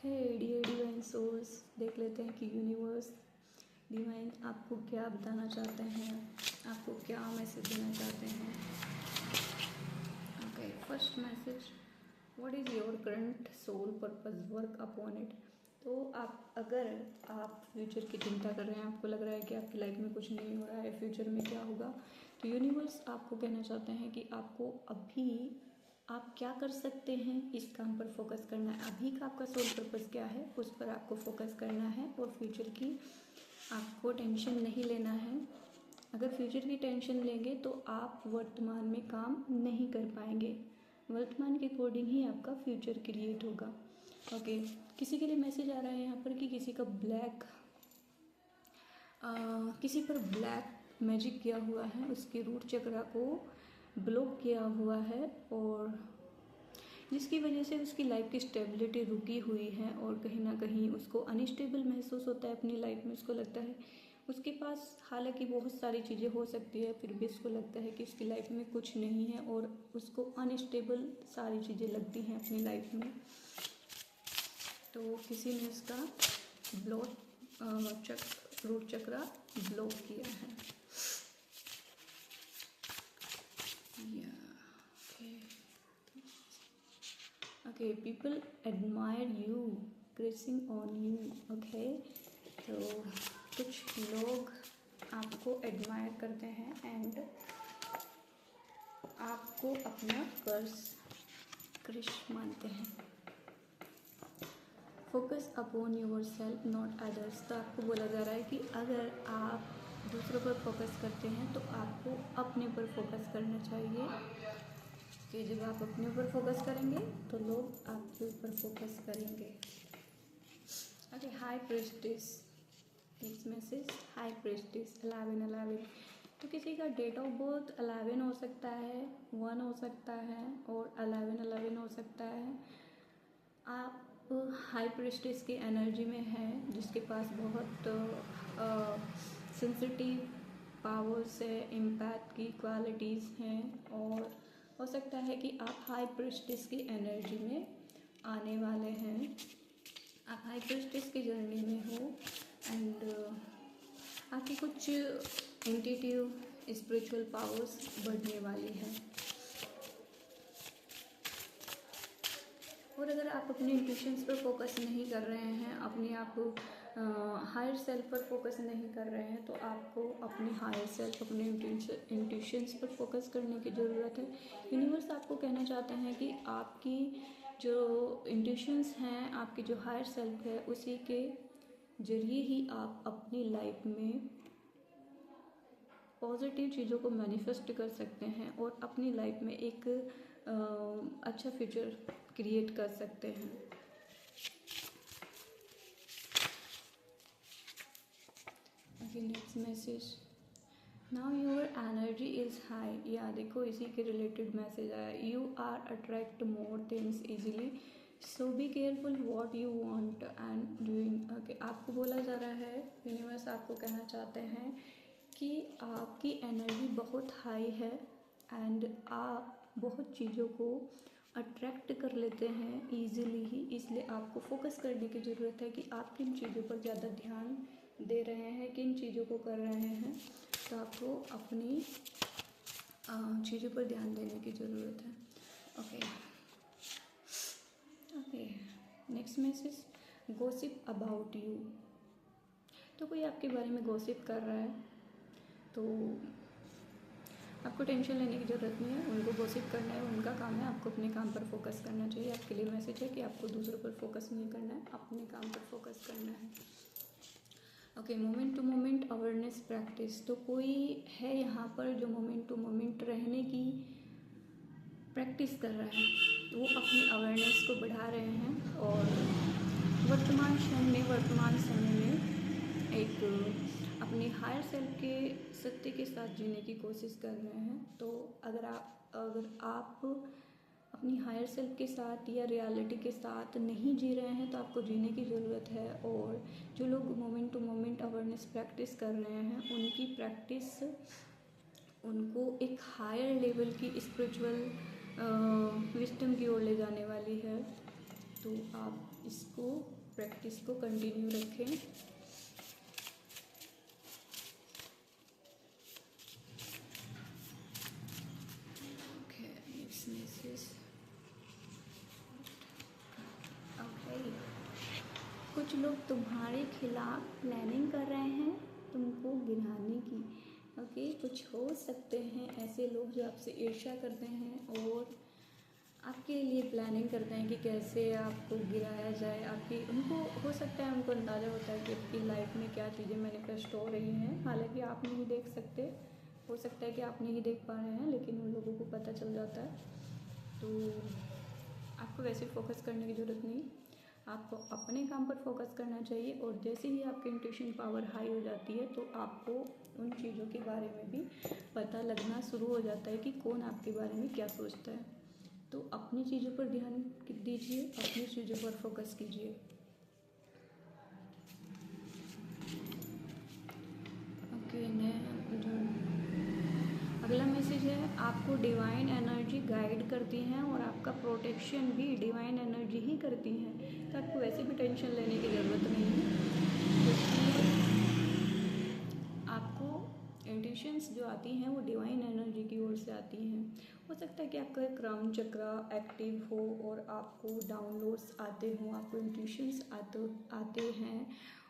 Dear divine souls, देख लेते हैं कि यूनिवर्स डिवाइन आपको क्या बताना चाहते हैं, आपको क्या मैसेज देना चाहते हैं। Okay, first message, what is your current soul purpose, work upon it. तो अगर आप फ्यूचर की चिंता कर रहे हैं, आपको लग रहा है कि आपकी लाइफ में कुछ नहीं हो रहा है, फ्यूचर में क्या होगा, तो यूनिवर्स आपको कहना चाहते हैं कि आपको अभी आप क्या कर सकते हैं इस काम पर फोकस करना है। अभी का आपका सोल पर्पस क्या है उस पर आपको फोकस करना है, और फ्यूचर की आपको टेंशन नहीं लेना है। अगर फ्यूचर की टेंशन लेंगे तो आप वर्तमान में काम नहीं कर पाएंगे, वर्तमान के अकॉर्डिंग ही आपका फ्यूचर क्रिएट होगा। ओके, किसी के लिए मैसेज आ रहा है यहाँ पर कि किसी का किसी पर ब्लैक मैजिक किया हुआ है, उसके रूट चक्रा को ब्लॉक किया हुआ है, और जिसकी वजह से उसकी लाइफ की स्टेबिलिटी रुकी हुई है, और कहीं ना कहीं उसको अनस्टेबल महसूस होता है अपनी लाइफ में। उसको लगता है उसके पास हालांकि बहुत सारी चीज़ें हो सकती है, फिर भी उसको लगता है कि उसकी लाइफ में कुछ नहीं है, और उसको अनस्टेबल सारी चीज़ें लगती हैं अपनी लाइफ में। तो किसी ने उसका रूट चक्रा ब्लॉक किया है। Okay, people admire you, crashing on you. Okay, तो कुछ लोग आपको एडमायर करते हैं एंड आपको अपना क्रश मानते हैं। Focus upon your self not others. तो आपको बोला जा रहा है कि अगर आप दूसरों पर फोकस करते हैं तो आपको अपने पर फोकस करना चाहिए, कि जब आप अपने ऊपर फोकस करेंगे तो लोग आपके ऊपर फोकस करेंगे। Okay, high prestige, next message, high prestige 1111। तो किसी का डेट ऑफ बर्थ 11 हो सकता है, 1 हो सकता है, और 1111 हो सकता है। आप हाई प्रेस्टिस की एनर्जी में है, जिसके पास बहुत सेंसिटिव पावर्स है, इम्पैक्ट की क्वालिटीज़ हैं, और हो सकता है कि आप हाई प्रेस्टिस की एनर्जी में आने वाले हैं, आप हाई प्रेस्टिस की जर्नी में हो, एंड आपकी कुछ इंट्यूटिव स्पिरिचुअल पावर्स बढ़ने वाली हैं। और अगर आप अपने इंट्यूशंस पर फोकस नहीं कर रहे हैं, अपने आप हायर सेल्फ पर फोकस नहीं कर रहे हैं, तो आपको अपने हायर सेल्फ, अपने इंट्यूशंस पर फोकस करने की ज़रूरत है। यूनिवर्स आपको कहना चाहते हैं कि आपकी जो इंट्यूशंस हैं, आपकी जो हायर सेल्फ है, उसी के जरिए ही आप अपनी लाइफ में पॉजिटिव चीज़ों को मैनिफेस्ट कर सकते हैं, और अपनी लाइफ में एक अच्छा फ्यूचर क्रिएट कर सकते हैं। Okay, next message, now your energy is high. या देखो, इसी के रिलेटेड मैसेज आया, you are attract more things easily, so be careful what you want and doing. Okay, आपको बोला जा रहा है, यूनिवर्स आपको कहना चाहते हैं कि आपकी एनर्जी बहुत हाई है, एंड आप बहुत चीज़ों को अट्रैक्ट कर लेते हैं ईजिली ही, इसलिए आपको फोकस करने की ज़रूरत है कि आप किन चीज़ों पर ज़्यादा ध्यान दे रहे हैं, किन चीज़ों को कर रहे हैं। तो आपको अपनी चीज़ों पर ध्यान देने की ज़रूरत है। Okay, next message, gossip about you. तो कोई आपके बारे में गॉसिप कर रहा है, तो आपको टेंशन लेने की ज़रूरत नहीं है, उनको गॉसिप करना है, उनका काम है, आपको अपने काम पर फोकस करना चाहिए। आपके लिए मैसेज है कि आपको दूसरों पर फोकस नहीं करना है, अपने काम पर फोकस करना है। Okay, moment to moment awareness practice. तो कोई है यहाँ पर जो मोमेंट टू मोमेंट रहने की प्रैक्टिस कर रहा है, वो अपनी अवेयरनेस को बढ़ा रहे हैं, और वर्तमान क्षण में, वर्तमान समय में एक अपनी हायर सेल्फ के सत्य के साथ जीने की कोशिश कर रहे हैं। तो अगर आप अपनी हायर सेल्फ के साथ या रियलिटी के साथ नहीं जी रहे हैं, तो आपको जीने की ज़रूरत है। और जो लोग moment to moment awareness practice कर रहे हैं, उनकी प्रैक्टिस उनको एक हायर लेवल की स्पिरिचुअल विस्डम की ओर ले जाने वाली है। तो आप इसको प्रैक्टिस को कंटिन्यू रखें। Okay, next message. ओके, कुछ लोग तुम्हारे खिलाफ प्लानिंग कर रहे हैं तुमको गिराने की। ओके, कुछ हो सकते हैं ऐसे लोग जो आपसे ईर्ष्या करते हैं और आपके लिए प्लानिंग करते हैं कि कैसे आपको गिराया जाए। आपकी उनको हो सकता है, उनको अंदाज़ा होता है कि आपकी लाइफ में क्या चीज़ें मैनिफेस्ट हो रही हैं, हालांकि आप नहीं देख सकते। हो सकता है कि आप नहीं देख पा रहे हैं, लेकिन उन लोगों को पता चल जाता है। तो आपको वैसे फोकस करने की ज़रूरत नहीं, आपको अपने काम पर फोकस करना चाहिए। और जैसे ही आपकी इंट्यूशन पावर हाई हो जाती है तो आपको उन चीज़ों के बारे में भी पता लगना शुरू हो जाता है कि कौन आपके बारे में क्या सोचता है। तो अपनी चीज़ों पर ध्यान दीजिए, अपनी चीज़ों पर फोकस कीजिए। ओके, अगला मैसेज है, आपको डिवाइन एनर्जी गाइड करती हैं और आपका प्रोटेक्शन भी डिवाइन एनर्जी ही करती है। तो आपको वैसे भी टेंशन लेने की ज़रूरत नहीं है, क्योंकि आपको इंट्यूशंस जो आती हैं वो डिवाइन एनर्जी की ओर से आती हैं। हो सकता है कि आपका क्राउन चक्रा एक्टिव हो और आपको डाउनलोड्स आते हों, आपको इंट्यूशंस आते हैं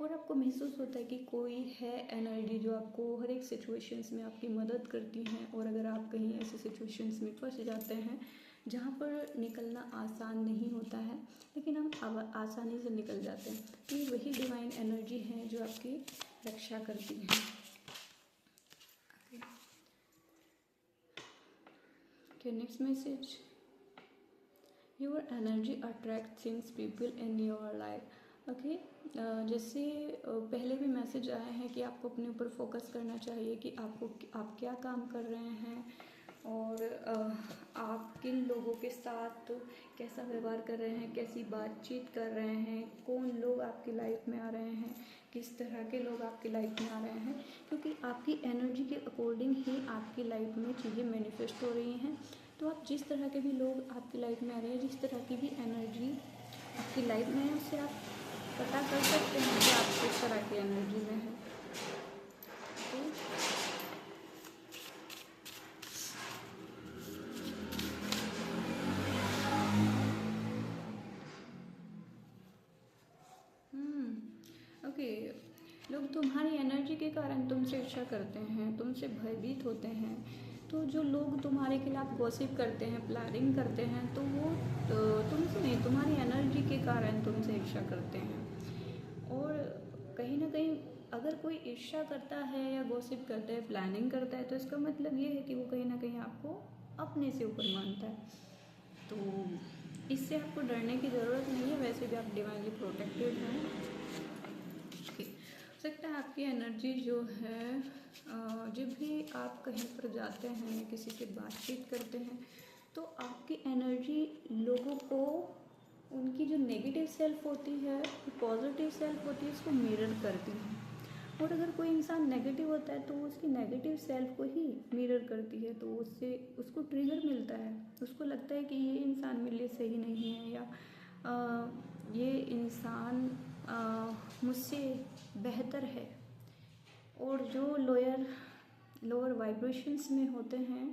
और आपको महसूस होता है कि कोई है एनर्जी जो आपको हर एक सिचुएशंस में आपकी मदद करती हैं। और अगर आप कहीं ऐसे सिचुएशंस में फंस जाते हैं जहाँ पर निकलना आसान नहीं होता है, लेकिन हम आसानी से निकल जाते हैं, तो ये वही डिवाइन एनर्जी है जो आपकी रक्षा करती है। Okay, next message. Your energy attracts things, people in your life. Okay, जैसे पहले भी मैसेज आए हैं कि आपको अपने ऊपर फोकस करना चाहिए कि आप क्या काम कर रहे हैं और आप किन लोगों के साथ कैसा व्यवहार कर रहे हैं, कैसी बातचीत कर रहे हैं, कौन लोग आपकी लाइफ में आ रहे हैं, किस तरह के लोग आपकी लाइफ में आ रहे हैं, क्योंकि आपकी एनर्जी के अकॉर्डिंग ही आपकी लाइफ में चीज़ें मैनिफेस्ट हो रही हैं। तो आप जिस तरह के भी लोग आपकी लाइफ में आ रहे हैं, जिस तरह की भी एनर्जी आपकी लाइफ में है, उससे आप पता कर सकते हैं कि आप किस तरह की एनर्जी में हैं। ओके, लोग तुम्हारी एनर्जी के कारण तुमसे ईर्ष्या करते हैं, तुमसे भयभीत होते हैं। तो जो लोग तुम्हारे खिलाफ गॉसिप करते हैं, प्लानिंग करते हैं, तो वो तुमसे नहीं, तुम्हारी एनर्जी के कारण तुमसे ईर्ष्या करते हैं। और कहीं ना कहीं अगर कोई ईर्ष्या करता है या गॉसिप करता है, प्लानिंग करता है, तो इसका मतलब ये है कि वो कहीं ना कहीं आपको अपने से ऊपर मानता है। तो इससे आपको डरने की ज़रूरत नहीं है, वैसे भी आप डिवाइनली प्रोटेक्टेड हैं। हो सकता है आपकी एनर्जी जो है, जब भी आप कहीं पर जाते हैं, किसी से बातचीत करते हैं, तो आपकी एनर्जी लोगों को उनकी जो नेगेटिव सेल्फ होती है, पॉजिटिव सेल्फ होती है, उसको मिरर करती है। और अगर कोई इंसान नेगेटिव होता है तो वो उसकी नेगेटिव सेल्फ को ही मिरर करती है, तो उससे उसको ट्रिगर मिलता है, उसको लगता है कि ये इंसान मेरे लिए सही नहीं है, या ये इंसान मुझसे बेहतर है। और जो लोअर वाइब्रेशंस में होते हैं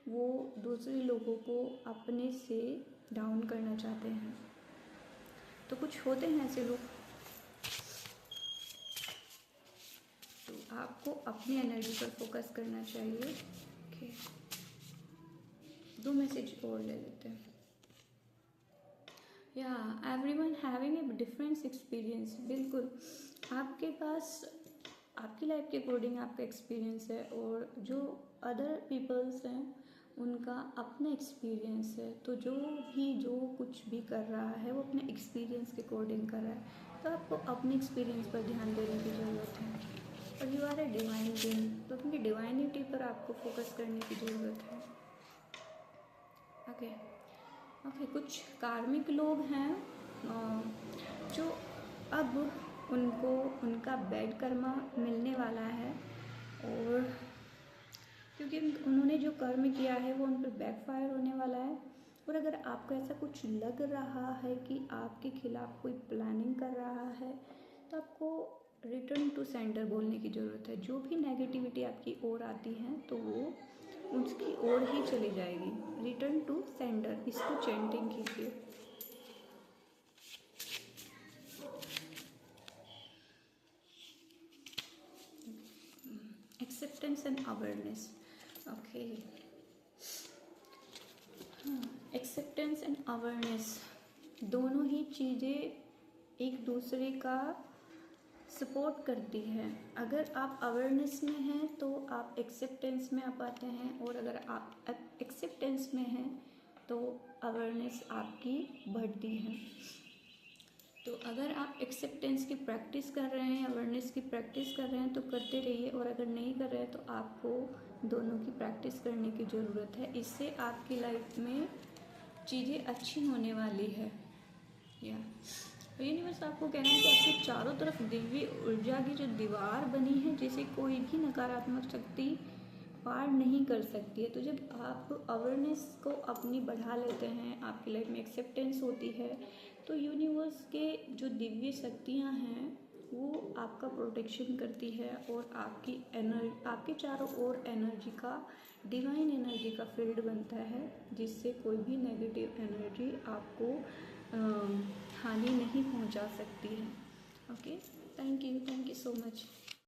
वो दूसरे लोगों को अपने से डाउन करना चाहते हैं। तो कुछ होते हैं ऐसे लोग, तो आपको अपनी एनर्जी पर फोकस करना चाहिए। ओके, 2 मैसेज और ले लेते हैं। या everyone having a different experience. बिल्कुल, आपके पास आपकी लाइफ के अकॉर्डिंग आपका एक्सपीरियंस है, और जो अदर पीपल्स हैं उनका अपना एक्सपीरियंस है। तो जो कुछ भी कर रहा है वो अपने एक्सपीरियंस के अकॉर्डिंग कर रहा है। तो आपको अपने एक्सपीरियंस पर ध्यान देने की ज़रूरत है। और you are a divine being, तो अपनी डिवाइनिटी पर आपको फोकस करने की ज़रूरत है। ओके, कुछ कार्मिक लोग हैं जो अब उनको उनका बैड कर्मा मिलने वाला है, और क्योंकि उन्होंने जो कर्म किया है वो उन पर बैकफायर होने वाला है। और अगर आपको ऐसा कुछ लग रहा है कि आपके खिलाफ कोई प्लानिंग कर रहा है, तो आपको रिटर्न टू सेंडर बोलने की ज़रूरत है। जो भी नेगेटिविटी आपकी ओर आती है तो वो उसकी ओर ही चली जाएगी। रिटर्न टू सेंडर, इसको चैंटिंग कीजिए। Acceptance and awareness. ओके, हाँ, एक्सेप्टेंस एंड अवेयरनेस दोनों ही चीज़ें एक दूसरे का सपोर्ट करती है। अगर आप अवेयरनेस में हैं तो आप एक्सेप्टेंस में आ पाते हैं, और अगर आप एक्सेप्टेंस में हैं तो अवेयरनेस आपकी बढ़ती है। तो अगर आप एक्सेप्टेंस की प्रैक्टिस कर रहे हैं, अवेयरनेस की प्रैक्टिस कर रहे हैं तो करते रहिए, और अगर नहीं कर रहे हैं तो आपको दोनों की प्रैक्टिस करने की ज़रूरत है। इससे आपकी लाइफ में चीज़ें अच्छी होने वाली है। या यूनिवर्स आपको कहना है कि आपके चारों तरफ दिव्य ऊर्जा की जो दीवार बनी है, जिसे कोई भी नकारात्मक शक्ति पार नहीं कर सकती है। तो जब आप अवेयरनेस को अपनी बढ़ा लेते हैं, आपकी लाइफ में एक्सेप्टेंस होती है, तो यूनिवर्स के जो दिव्य शक्तियाँ हैं वो आपका प्रोटेक्शन करती है, और आपके चारों ओर एनर्जी का, डिवाइन एनर्जी का फील्ड बनता है, जिससे कोई भी नेगेटिव एनर्जी आपको हानि नहीं पहुंचा सकती है। Okay, thank you so much.